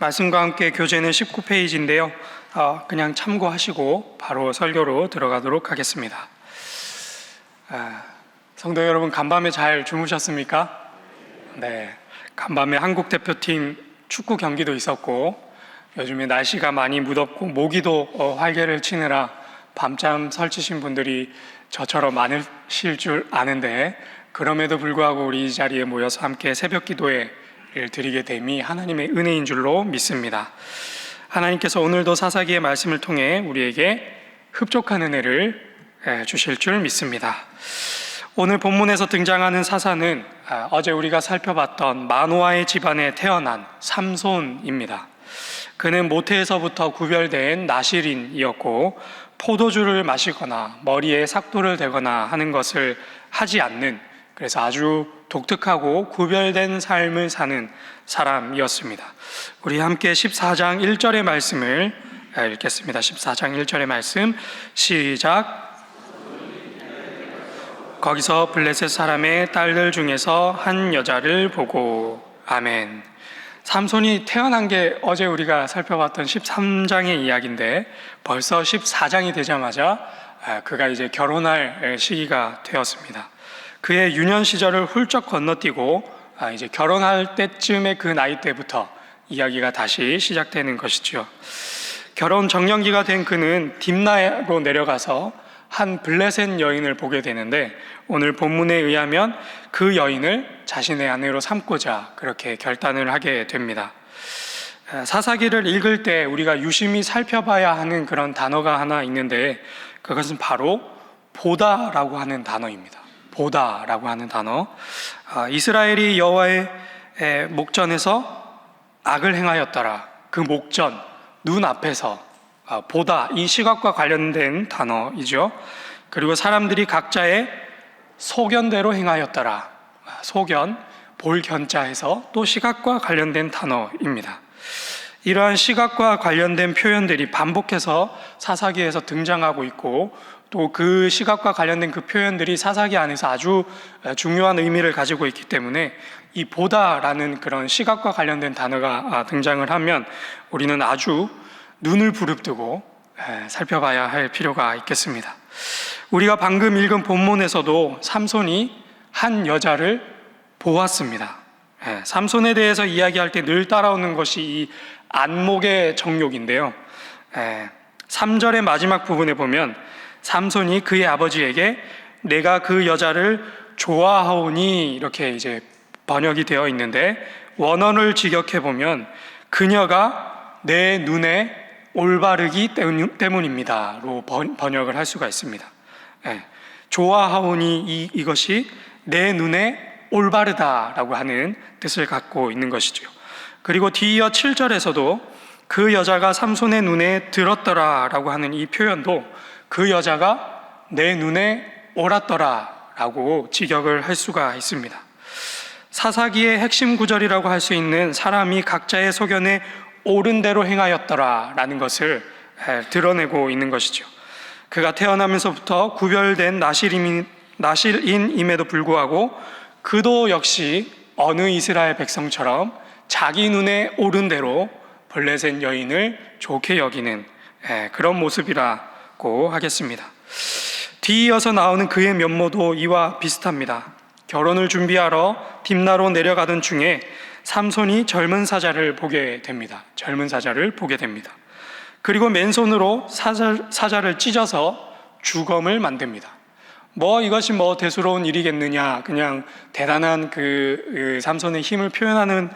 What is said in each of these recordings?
말씀과 함께 교재는 19페이지인데요. 그냥 참고하시고 바로 설교로 들어가도록 하겠습니다. 성도 여러분, 간밤에 잘 주무셨습니까? 네, 간밤에 한국 대표팀 축구 경기도 있었고, 요즘에 날씨가 많이 무덥고 모기도 활개를 치느라 밤잠 설치신 분들이 저처럼 많으실 줄 아는데, 그럼에도 불구하고 우리 이 자리에 모여서 함께 새벽 기도회를 드리게 됨이 하나님의 은혜인 줄로 믿습니다. 하나님께서 오늘도 사사기의 말씀을 통해 우리에게 흡족한 은혜를 주실 줄 믿습니다. 오늘 본문에서 등장하는 사사는 어제 우리가 살펴봤던 마노아의 집안에 태어난 삼손입니다. 그는 모태에서부터 구별된 나실인이었고, 포도주를 마시거나 머리에 삭도를 대거나 하는 것을 하지 않는, 그래서 아주 독특하고 구별된 삶을 사는 사람이었습니다. 우리 함께 14장 1절의 말씀을 읽겠습니다. 14장 1절의 말씀 시작. 거기서 블레셋 사람의 딸들 중에서 한 여자를 보고. 아멘. 삼손이 태어난 게 어제 우리가 살펴봤던 13장의 이야기인데, 벌써 14장이 되자마자 그가 이제 결혼할 시기가 되었습니다. 그의 유년 시절을 훌쩍 건너뛰고 이제 결혼할 때쯤의 그 나이 때부터 이야기가 다시 시작되는 것이죠. 결혼 정년기가 된 그는 딥나로 내려가서 한 블레셋 여인을 보게 되는데, 오늘 본문에 의하면 그 여인을 자신의 아내로 삼고자 그렇게 결단을 하게 됩니다. 사사기를 읽을 때 우리가 유심히 살펴봐야 하는 그런 단어가 하나 있는데, 그것은 바로 보다라고 하는 단어입니다. 보다라고 하는 단어. 이스라엘이 여호와의 목전에서 악을 행하였더라. 그 목전, 눈앞에서 보다, 이 시각과 관련된 단어이죠. 그리고 사람들이 각자의 소견대로 행하였더라. 소견, 볼 견자해서 또 시각과 관련된 단어입니다. 이러한 시각과 관련된 표현들이 반복해서 사사기에서 등장하고 있고, 또 그 시각과 관련된 그 표현들이 사사기 안에서 아주 중요한 의미를 가지고 있기 때문에 이 보다라는 그런 시각과 관련된 단어가 등장을 하면 우리는 아주 눈을 부릅뜨고 살펴봐야 할 필요가 있겠습니다. 우리가 방금 읽은 본문에서도 삼손이 한 여자를 보았습니다. 삼손에 대해서 이야기할 때 늘 따라오는 것이 이 안목의 정욕인데요. 3절의 마지막 부분에 보면 삼손이 그의 아버지에게 내가 그 여자를 좋아하오니, 이렇게 이제 번역이 되어 있는데, 원어를 직역해 보면 그녀가 내 눈에 올바르기 때문입니다로 번역을 할 수가 있습니다. 좋아하오니, 이것이 내 눈에 올바르다라고 하는 뜻을 갖고 있는 것이죠. 그리고 뒤이어 7절에서도 그 여자가 삼손의 눈에 들었더라라고 하는 이 표현도 그 여자가 내 눈에 옳았더라라고 직역을 할 수가 있습니다. 사사기의 핵심 구절이라고 할 수 있는 사람이 각자의 소견에 옳은 대로 행하였더라라는 것을 드러내고 있는 것이죠. 그가 태어나면서부터 구별된 나실인임에도 불구하고 그도 역시 어느 이스라엘 백성처럼 자기 눈에 옳은 대로 블레셋 여인을 좋게 여기는 그런 모습이라고 하겠습니다. 뒤이어서 나오는 그의 면모도 이와 비슷합니다. 결혼을 준비하러 딥나로 내려가던 중에 삼손이 젊은 사자를 보게 됩니다. 젊은 사자를 보게 됩니다. 그리고 맨손으로 사자를 찢어서 주검을 만듭니다. 이것이 대수로운 일이겠느냐, 그냥 대단한 그 삼손의 힘을 표현하는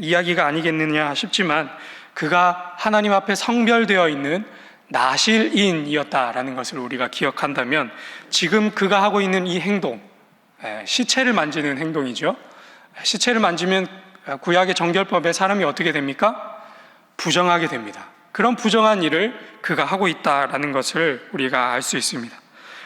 이야기가 아니겠느냐 싶지만, 그가 하나님 앞에 성별되어 있는 나실인이었다라는 것을 우리가 기억한다면, 지금 그가 하고 있는 이 행동, 시체를 만지는 행동이죠. 시체를 만지면 구약의 정결법에 사람이 어떻게 됩니까? 부정하게 됩니다. 그런 부정한 일을 그가 하고 있다라는 것을 우리가 알 수 있습니다.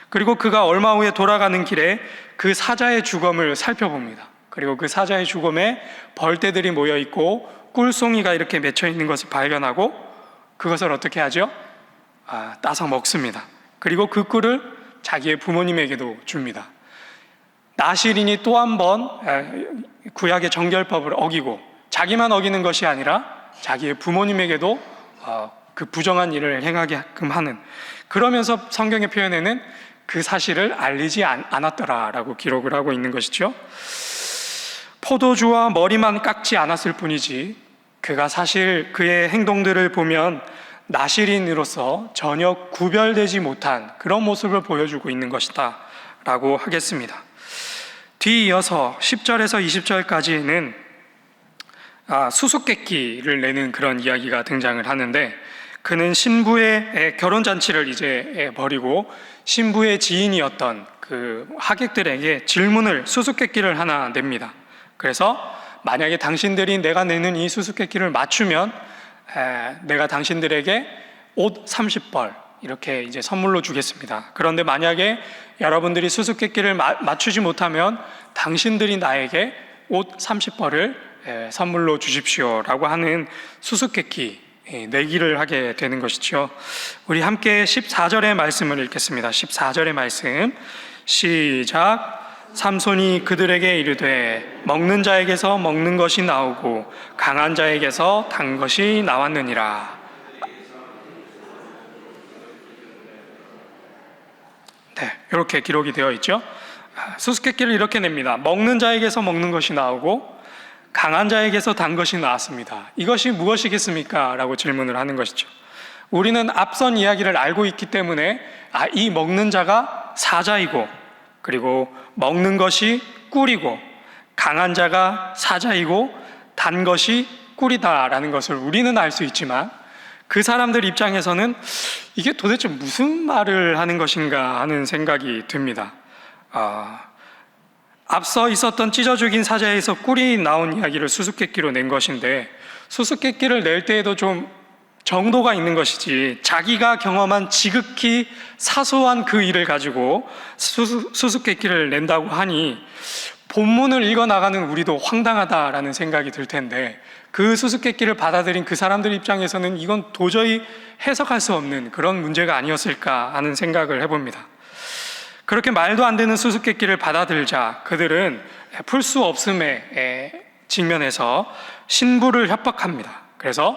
그리고 그가 얼마 후에 돌아가는 길에 그 사자의 주검을 살펴봅니다. 그리고 그 사자의 주검에 벌떼들이 모여 있고 꿀송이가 이렇게 맺혀 있는 것을 발견하고, 그것을 어떻게 하죠? 따서 먹습니다. 그리고 그 꿀을 자기의 부모님에게도 줍니다. 나실인이 또 한 번 구약의 정결법을 어기고, 자기만 어기는 것이 아니라 자기의 부모님에게도 그 부정한 일을 행하게끔 하는, 그러면서 성경의 표현에는 그 사실을 알리지 않았더라라고 기록을 하고 있는 것이죠. 포도주와 머리만 깎지 않았을 뿐이지 그가 사실 그의 행동들을 보면 나실인으로서 전혀 구별되지 못한 그런 모습을 보여주고 있는 것이다 라고 하겠습니다. 뒤이어서 10절에서 20절까지는 수수께끼를 내는 그런 이야기가 등장을 하는데, 그는 신부의 결혼잔치를 이제 벌이고 신부의 지인이었던 그 하객들에게 질문을, 수수께끼를 하나 냅니다. 그래서 만약에 당신들이 내가 내는 이 수수께끼를 맞추면 내가 당신들에게 옷 30벌 이렇게 이제 선물로 주겠습니다. 그런데 만약에 여러분들이 수수께끼를 맞추지 못하면 당신들이 나에게 옷 30벌을 선물로 주십시오라고 하는 수수께끼 내기를 하게 되는 것이죠. 우리 함께 14절의 말씀을 읽겠습니다. 14절의 말씀 시작. 삼손이 그들에게 이르되 먹는 자에게서 먹는 것이 나오고 강한 자에게서 단 것이 나왔느니라. 네, 이렇게 기록이 되어 있죠. 수수께끼를 이렇게 냅니다. 먹는 자에게서 먹는 것이 나오고 강한 자에게서 단 것이 나왔습니다. 이것이 무엇이겠습니까? 라고 질문을 하는 것이죠. 우리는 앞선 이야기를 알고 있기 때문에 이 먹는 자가 사자이고, 그리고 먹는 것이 꿀이고, 강한 자가 사자이고 단 것이 꿀이다라는 것을 우리는 알 수 있지만, 그 사람들 입장에서는 이게 도대체 무슨 말을 하는 것인가 하는 생각이 듭니다. 앞서 있었던 찢어 죽인 사자에서 꿀이 나온 이야기를 수수께끼로 낸 것인데, 수수께끼를 낼 때에도 좀 정도가 있는 것이지, 자기가 경험한 지극히 사소한 그 일을 가지고 수수께끼를 낸다고 하니 본문을 읽어나가는 우리도 황당하다라는 생각이 들 텐데, 그 수수께끼를 받아들인 그 사람들 입장에서는 이건 도저히 해석할 수 없는 그런 문제가 아니었을까 하는 생각을 해봅니다. 그렇게 말도 안 되는 수수께끼를 받아들자 그들은 풀 수 없음에 직면해서 신부를 협박합니다. 그래서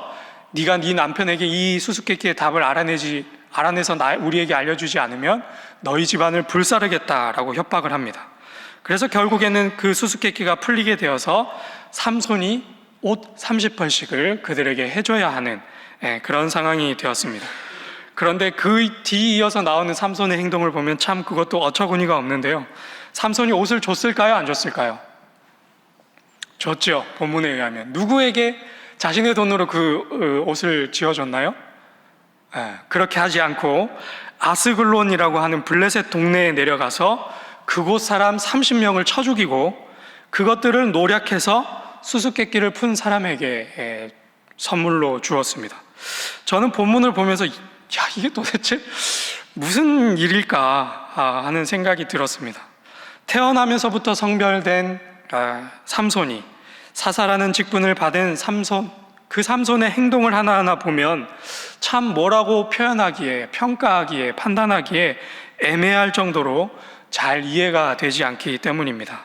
네가 네 남편에게 이 수수께끼의 답을 알아내서 우리에게 알려주지 않으면 너희 집안을 불사르겠다라고 협박을 합니다. 그래서 결국에는 그 수수께끼가 풀리게 되어서 삼손이 옷 30벌씩을 그들에게 해줘야 하는 그런 상황이 되었습니다. 그런데 그 뒤이어서 나오는 삼손의 행동을 보면 참 그것도 어처구니가 없는데요. 삼손이 옷을 줬을까요? 안 줬을까요? 줬죠. 본문에 의하면. 누구에게 자신의 돈으로 그 옷을 지어줬나요? 그렇게 하지 않고 아스글론이라고 하는 블레셋 동네에 내려가서 그곳 사람 30명을 쳐 죽이고 그것들을 노략해서 수수께끼를 푼 사람에게 선물로 주었습니다. 저는 본문을 보면서 이게 도대체 무슨 일일까 하는 생각이 들었습니다. 태어나면서부터 성별된 삼손이 사사라는 직분을 받은 그 삼손의 행동을 하나하나 보면 참 뭐라고 표현하기에, 평가하기에, 판단하기에 애매할 정도로 잘 이해가 되지 않기 때문입니다.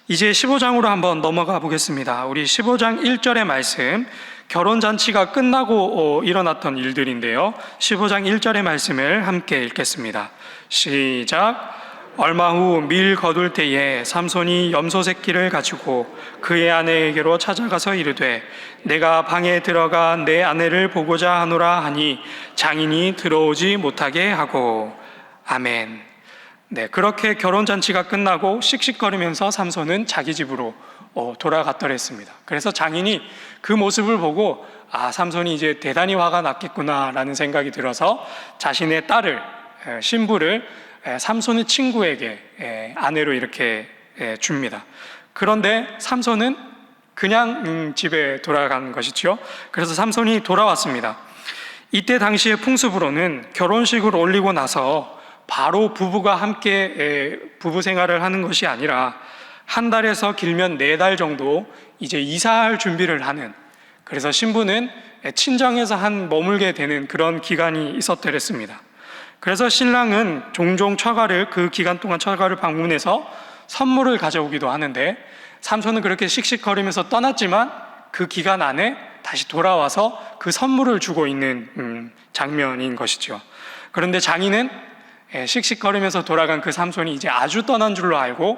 이제 15장으로 한번 넘어가 보겠습니다. 우리 15장 1절의 말씀, 결혼잔치가 끝나고 일어났던 일들인데요. 15장 1절의 말씀을 함께 읽겠습니다. 시작. 얼마 후 밀 거둘 때에 삼손이 염소 새끼를 가지고 그의 아내에게로 찾아가서 이르되 내가 방에 들어가 내 아내를 보고자 하노라 하니 장인이 들어오지 못하게 하고. 아멘. 네, 그렇게 결혼잔치가 끝나고 씩씩거리면서 삼손은 자기 집으로 돌아갔더랬습니다. 그래서 장인이 그 모습을 보고 삼손이 이제 대단히 화가 났겠구나 라는 생각이 들어서 자신의 딸을, 신부를 삼손의 친구에게 아내로 이렇게 줍니다. 그런데 삼손은 그냥 집에 돌아간 것이죠. 그래서 삼손이 돌아왔습니다. 이때 당시의 풍습으로는 결혼식을 올리고 나서 바로 부부가 함께 부부 생활을 하는 것이 아니라 한 달에서 길면 4달 정도 이제 이사할 준비를 하는, 그래서 신부는 친정에서 머물게 되는 그런 기간이 있었더랬습니다. 그래서 신랑은 종종 그 기간 동안 처가를 방문해서 선물을 가져오기도 하는데 삼손은 그렇게 씩씩거리면서 떠났지만 그 기간 안에 다시 돌아와서 그 선물을 주고 있는 장면인 것이죠. 그런데 장인은 씩씩거리면서 돌아간 그 삼손이 이제 아주 떠난 줄로 알고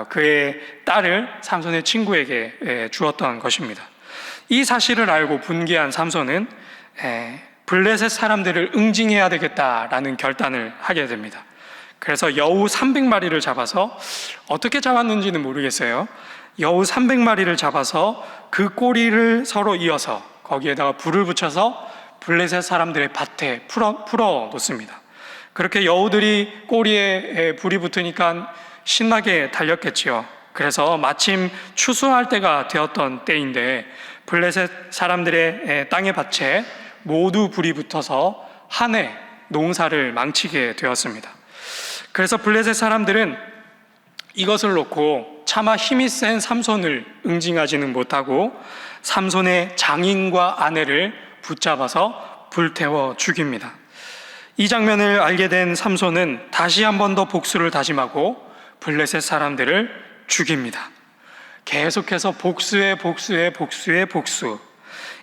그의 딸을 삼손의 친구에게 주었던 것입니다. 이 사실을 알고 분개한 삼손은 블레셋 사람들을 응징해야 되겠다라는 결단을 하게 됩니다. 그래서 여우 300마리를 잡아서, 어떻게 잡았는지는 모르겠어요. 여우 300마리를 잡아서 그 꼬리를 서로 이어서 거기에다가 불을 붙여서 블레셋 사람들의 밭에 풀어 놓습니다. 그렇게 여우들이 꼬리에 불이 붙으니까 신나게 달렸겠지요. 그래서 마침 추수할 때가 되었던 때인데 블레셋 사람들의 땅의 밭에 모두 불이 붙어서 한 해 농사를 망치게 되었습니다. 그래서 블레셋 사람들은 이것을 놓고 차마 힘이 센 삼손을 응징하지는 못하고 삼손의 장인과 아내를 붙잡아서 불태워 죽입니다. 이 장면을 알게 된 삼손은 다시 한 번 더 복수를 다짐하고 블레셋 사람들을 죽입니다. 계속해서 복수에 복수.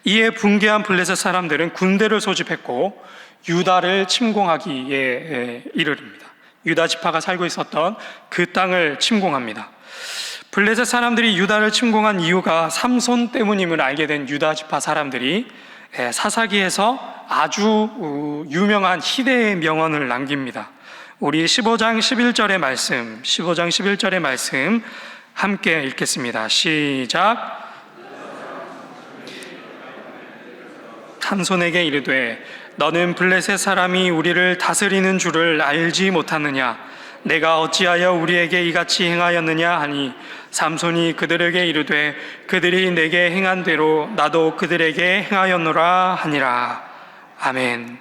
이에 분개한 블레셋 사람들은 군대를 소집했고 유다를 침공하기에 이르릅니다. 유다 지파가 살고 있었던 그 땅을 침공합니다. 블레셋 사람들이 유다를 침공한 이유가 삼손 때문임을 알게 된 유다 지파 사람들이 사사기에서 아주 유명한 희대의 명언을 남깁니다. 우리 15장 11절의 말씀 함께 읽겠습니다. 시작. 삼손에게 이르되 너는 블레셋 사람이 우리를 다스리는 줄을 알지 못하느냐? 내가 어찌하여 우리에게 이같이 행하였느냐 하니 삼손이 그들에게 이르되 그들이 내게 행한 대로 나도 그들에게 행하였노라 하니라. 아멘.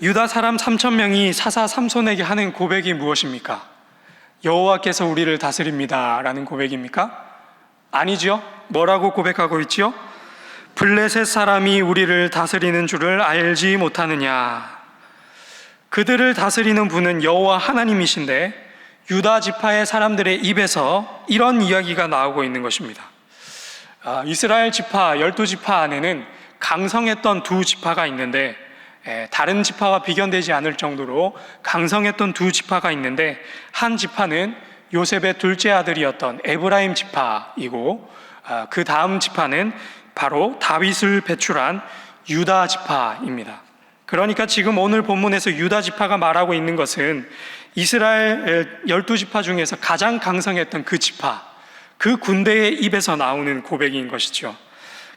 유다 사람 3,000명이 사사 삼손에게 하는 고백이 무엇입니까? 여호와께서 우리를 다스립니다 라는 고백입니까? 아니죠. 뭐라고 고백하고 있지요? 블레셋 사람이 우리를 다스리는 줄을 알지 못하느냐. 그들을 다스리는 분은 여호와 하나님이신데 유다 지파의 사람들의 입에서 이런 이야기가 나오고 있는 것입니다. 이스라엘 지파 12지파 안에는 강성했던 두 지파가 있는데 다른 지파와 비견되지 않을 정도로 강성했던 두 지파가 있는데 한 지파는 요셉의 둘째 아들이었던 에브라임 지파이고 그 다음 지파는 바로 다윗을 배출한 유다 지파입니다. 그러니까 지금 오늘 본문에서 유다 지파가 말하고 있는 것은 이스라엘 12지파 중에서 가장 강성했던 그 지파, 그 군대의 입에서 나오는 고백인 것이죠.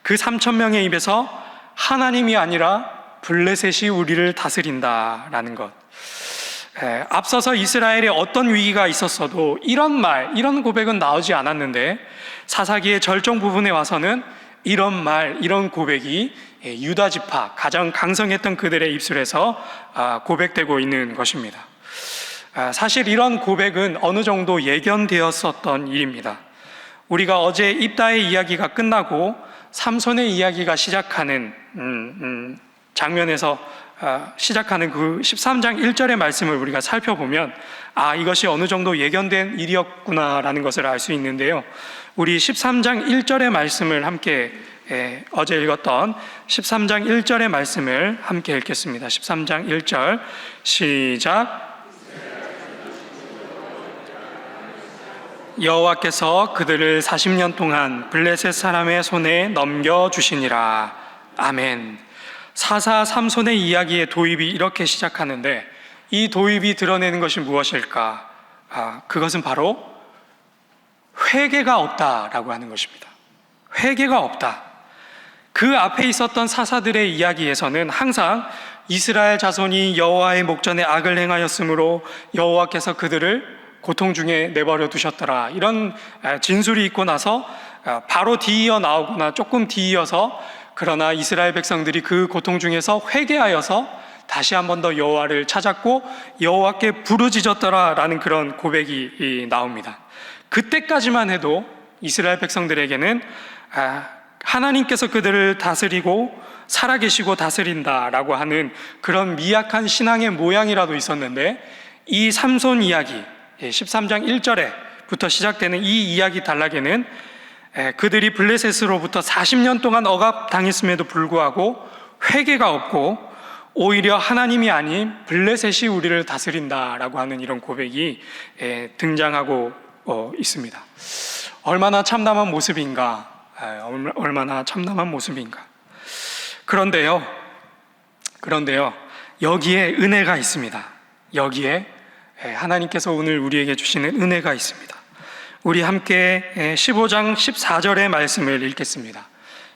그 3,000명의 입에서 하나님이 아니라 블레셋이 우리를 다스린다라는 것. 앞서서 이스라엘에 어떤 위기가 있었어도 이런 고백은 나오지 않았는데 사사기의 절정 부분에 와서는 이런 고백이 유다 지파, 가장 강성했던 그들의 입술에서 고백되고 있는 것입니다. 사실 이런 고백은 어느 정도 예견되었었던 일입니다. 우리가 어제 입다의 이야기가 끝나고 삼손의 이야기가 시작하는 장면에서 시작하는 그 13장 1절의 말씀을 우리가 살펴보면 이것이 어느 정도 예견된 일이었구나라는 것을 알 수 있는데요. 우리 13장 1절의 말씀을 함께 어제 읽었던 13장 1절의 말씀을 함께 읽겠습니다. 13장 1절 시작. 여호와께서 그들을 40년 동안 블레셋 사람의 손에 넘겨주시니라. 아멘. 사사 삼손의 이야기의 도입이 이렇게 시작하는데 이 도입이 드러내는 것이 무엇일까? 그것은 바로 회개가 없다라고 하는 것입니다. 회개가 없다. 그 앞에 있었던 사사들의 이야기에서는 항상 이스라엘 자손이 여호와의 목전에 악을 행하였으므로 여호와께서 그들을 고통 중에 내버려 두셨더라, 이런 진술이 있고 나서 바로 뒤이어 나오거나 조금 뒤이어서 그러나 이스라엘 백성들이 그 고통 중에서 회개하여서 다시 한 번 더 여호와를 찾았고 여호와께 부르짖었더라라는 그런 고백이 나옵니다. 그때까지만 해도 이스라엘 백성들에게는 하나님께서 그들을 다스리고 살아계시고 다스린다라고 하는 그런 미약한 신앙의 모양이라도 있었는데 이 삼손 이야기 13장 1절에부터 시작되는 이 이야기 단락에는 그들이 블레셋으로부터 40년 동안 억압당했음에도 불구하고 회개가 없고 오히려 하나님이 아닌 블레셋이 우리를 다스린다라고 하는 이런 고백이 등장하고 있습니다. 얼마나 참담한 모습인가, 얼마나 참담한 모습인가. 그런데요, 여기에 은혜가 있습니다. 여기에 하나님께서 오늘 우리에게 주시는 은혜가 있습니다. 우리 함께 15장 14절의 말씀을 읽겠습니다.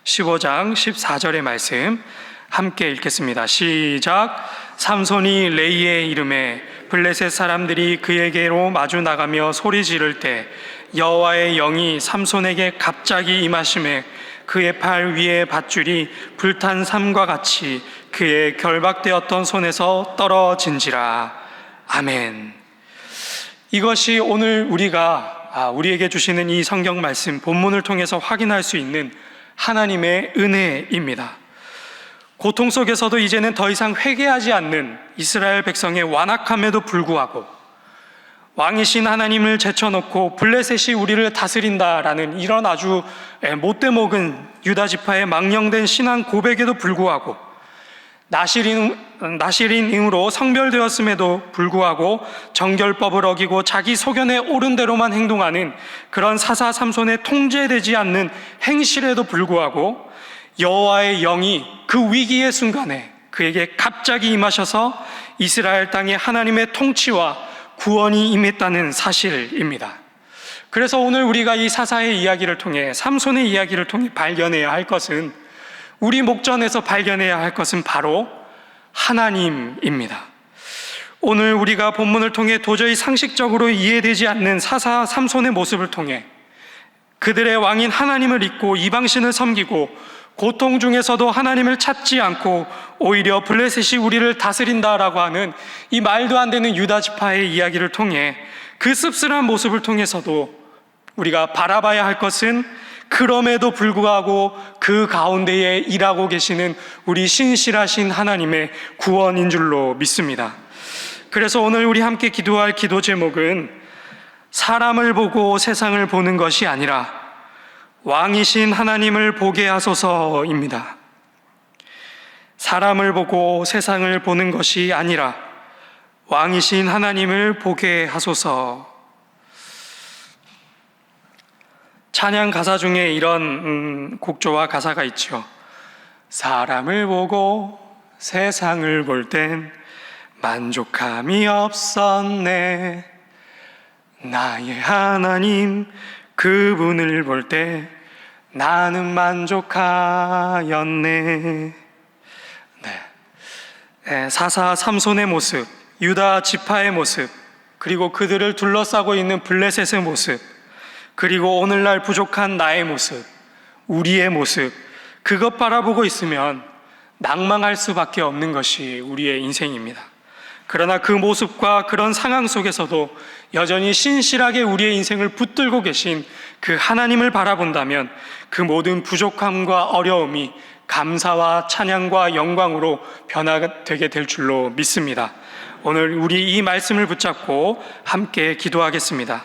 15장 14절의 말씀 함께 읽겠습니다. 시작. 삼손이 레이의 이름에 블레셋 사람들이 그에게로 마주 나가며 소리 지를 때 여호와의 영이 삼손에게 갑자기 임하심에 그의 팔 위에 밧줄이 불탄 삼과 같이 그의 결박되었던 손에서 떨어진지라. 아멘. 이것이 오늘 우리에게 주시는 이 성경 말씀 본문을 통해서 확인할 수 있는 하나님의 은혜입니다. 고통 속에서도 이제는 더 이상 회개하지 않는 이스라엘 백성의 완악함에도 불구하고 왕이신 하나님을 제쳐놓고 블레셋이 우리를 다스린다라는 이런 아주 못돼 먹은 유다 지파의 망령된 신앙 고백에도 불구하고 나실인으로 성별되었음에도 불구하고 정결법을 어기고 자기 소견에 옳은 대로만 행동하는 그런 사사 삼손에 통제되지 않는 행실에도 불구하고 여호와의 영이 그 위기의 순간에 그에게 갑자기 임하셔서 이스라엘 땅에 하나님의 통치와 구원이 임했다는 사실입니다. 그래서 오늘 우리가 이 사사의 이야기를 통해 삼손의 이야기를 통해 발견해야 할 것은, 우리 목전에서 발견해야 할 것은 바로 하나님입니다. 오늘 우리가 본문을 통해 도저히 상식적으로 이해되지 않는 사사 삼손의 모습을 통해 그들의 왕인 하나님을 잊고 이방신을 섬기고 고통 중에서도 하나님을 찾지 않고 오히려 블레셋이 우리를 다스린다라고 하는 이 말도 안 되는 유다 지파의 이야기를 통해 그 씁쓸한 모습을 통해서도 우리가 바라봐야 할 것은 그럼에도 불구하고 그 가운데에 일하고 계시는 우리 신실하신 하나님의 구원인 줄로 믿습니다. 그래서 오늘 우리 함께 기도할 기도 제목은 사람을 보고 세상을 보는 것이 아니라 왕이신 하나님을 보게 하소서입니다. 사람을 보고 세상을 보는 것이 아니라 왕이신 하나님을 보게 하소서. 찬양 가사 중에 이런 곡조와 가사가 있죠. 사람을 보고 세상을 볼 땐 만족함이 없었네. 나의 하나님 그분을 볼 때 나는 만족하였네. 사사 삼손의 모습, 유다 지파의 모습, 그리고 그들을 둘러싸고 있는 블레셋의 모습, 그리고 오늘날 부족한 나의 모습, 우리의 모습, 그것 바라보고 있으면 낭망할 수밖에 없는 것이 우리의 인생입니다. 그러나 그 모습과 그런 상황 속에서도 여전히 신실하게 우리의 인생을 붙들고 계신 그 하나님을 바라본다면 그 모든 부족함과 어려움이 감사와 찬양과 영광으로 변화되게 될 줄로 믿습니다. 오늘 우리 이 말씀을 붙잡고 함께 기도하겠습니다.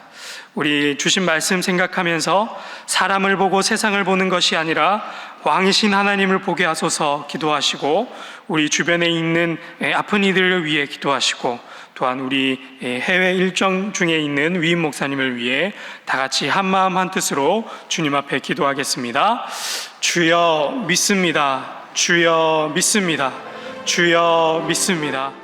우리 주신 말씀 생각하면서 사람을 보고 세상을 보는 것이 아니라 왕이신 하나님을 보게 하소서 기도하시고, 우리 주변에 있는 아픈 이들을 위해 기도하시고, 또한 우리 해외 일정 중에 있는 위임 목사님을 위해 다 같이 한마음 한뜻으로 주님 앞에 기도하겠습니다. 주여 믿습니다. 주여 믿습니다. 주여 믿습니다.